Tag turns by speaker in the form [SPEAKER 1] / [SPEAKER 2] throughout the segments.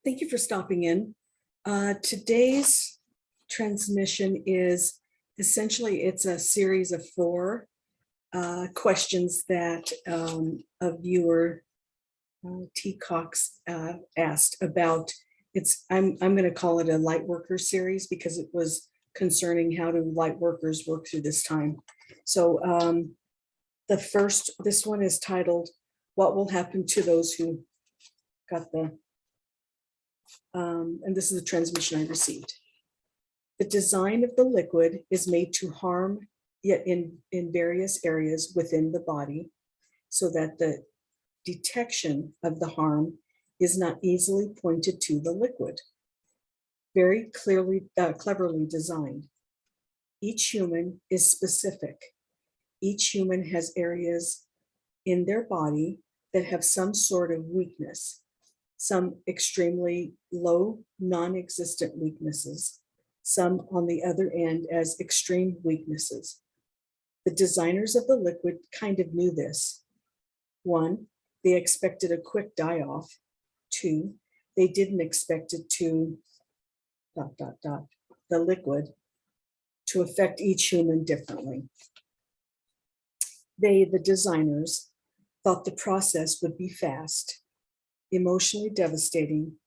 [SPEAKER 1] Thank you for stopping in. Today's transmission is essentially, it's a series of four questions that a viewer, T. Cox, asked about. I'm going to call it a Lightworkers series because it was concerning how do Lightworkers work through this time. So this one is titled, "What Will Happen to Those Who Got the," and this is the transmission I received. "The design of the liquid is made to harm, yet in various areas within the body, so that the detection of the harm is not easily pointed to the liquid. Very cleverly designed. Each human is specific. Each human has areas in their body that have some sort of weakness, some extremely low, non-existent weaknesses, some on the other end as extreme weaknesses. The designers of the liquid kind of knew this. 1, they expected a quick die-off. 2, they didn't expect it to ... the liquid to affect each human differently. They, the designers, thought the process would be fast, emotionally devastating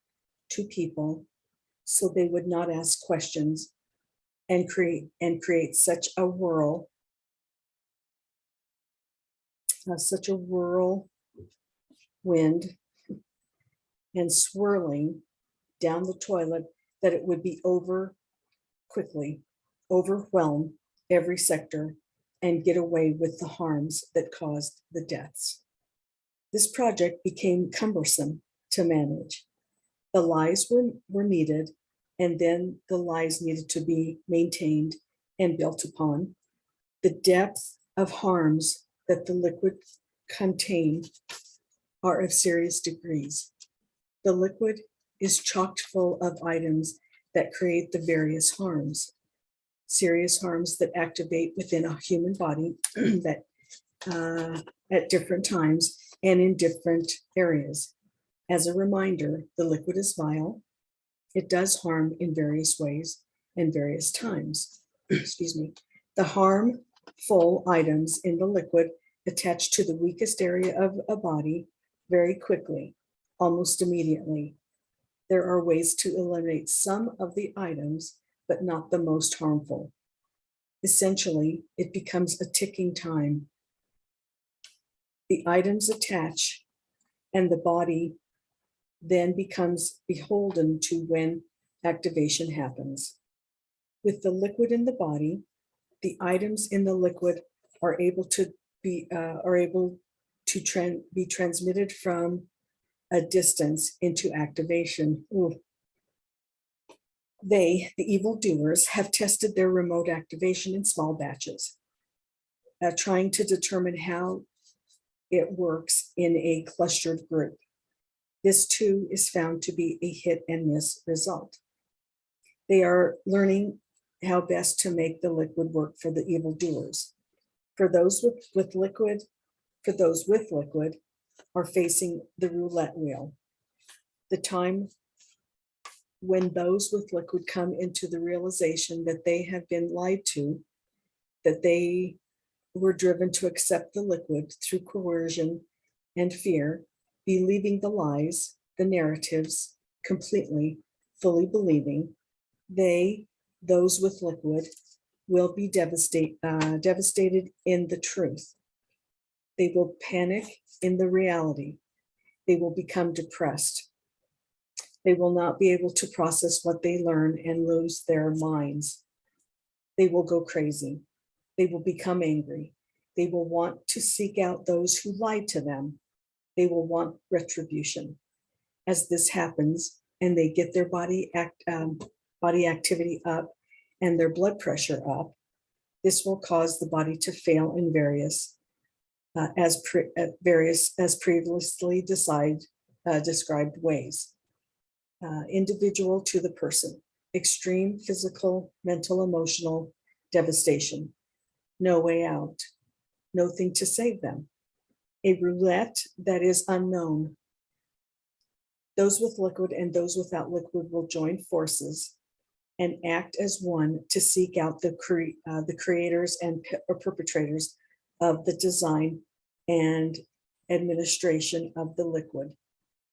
[SPEAKER 1] to people, so they would not ask questions and create such a whirlwind and swirling down the toilet that it would be over quickly, overwhelm every sector, and get away with the harms that caused the deaths. This project became cumbersome to manage. The lies were needed, and then the lies needed to be maintained and built upon. The depth of harms that the liquid contained are of serious degrees. The liquid is chocked full of items that create the various harms, serious harms that activate within a human body that at different times and in different areas. As a reminder, the liquid is vile. It does harm in various ways and various times. Excuse me. The harmful items in the liquid attach to the weakest area of a body very quickly, almost immediately. There are ways to eliminate some of the items, but not the most harmful. Essentially, it becomes a ticking time. The items attach, and the body then becomes beholden to when activation happens. With the liquid in the body, the items in the liquid are able to be transmitted from a distance into activation. Ooh. They, the evildoers, have tested their remote activation in small batches, trying to determine how it works in a clustered group. This too is found to be a hit and miss result. They are learning how best to make the liquid work for the evildoers. For those with liquid are facing the roulette wheel. The time when those with liquid come into the realization that they have been lied to, that they were driven to accept the liquid through coercion and fear, believing the lies, the narratives, completely, fully believing, those with liquid, will be devastated in the truth. They will panic in the reality. They will become depressed. They will not be able to process what they learn and lose their minds. They will go crazy. They will become angry. They will want to seek out those who lied to them. They will want retribution. As this happens and they get their body activity up and their blood pressure up, this will cause the body to fail in various as previously described ways. Individual to the person, extreme physical, mental, emotional devastation, no way out, nothing to save them. A roulette that is unknown. Those with liquid and those without liquid will join forces and act as one to seek out the creators and or perpetrators of the design and administration of the liquid.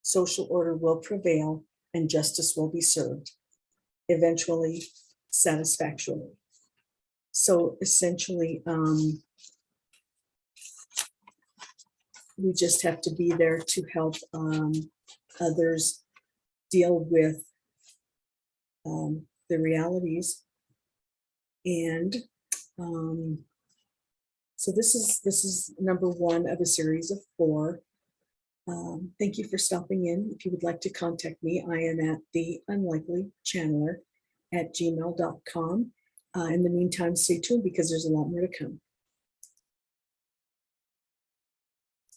[SPEAKER 1] Social order will prevail and justice will be served, eventually, satisfactorily. So essentially, we just have to be there to help others deal with the realities. And so this is number 1 of a series of 4. Thank you for stopping in. If you would like to contact me, I am at theunlikelychanneler@gmail.com. In the meantime, stay tuned because there's a lot more to come.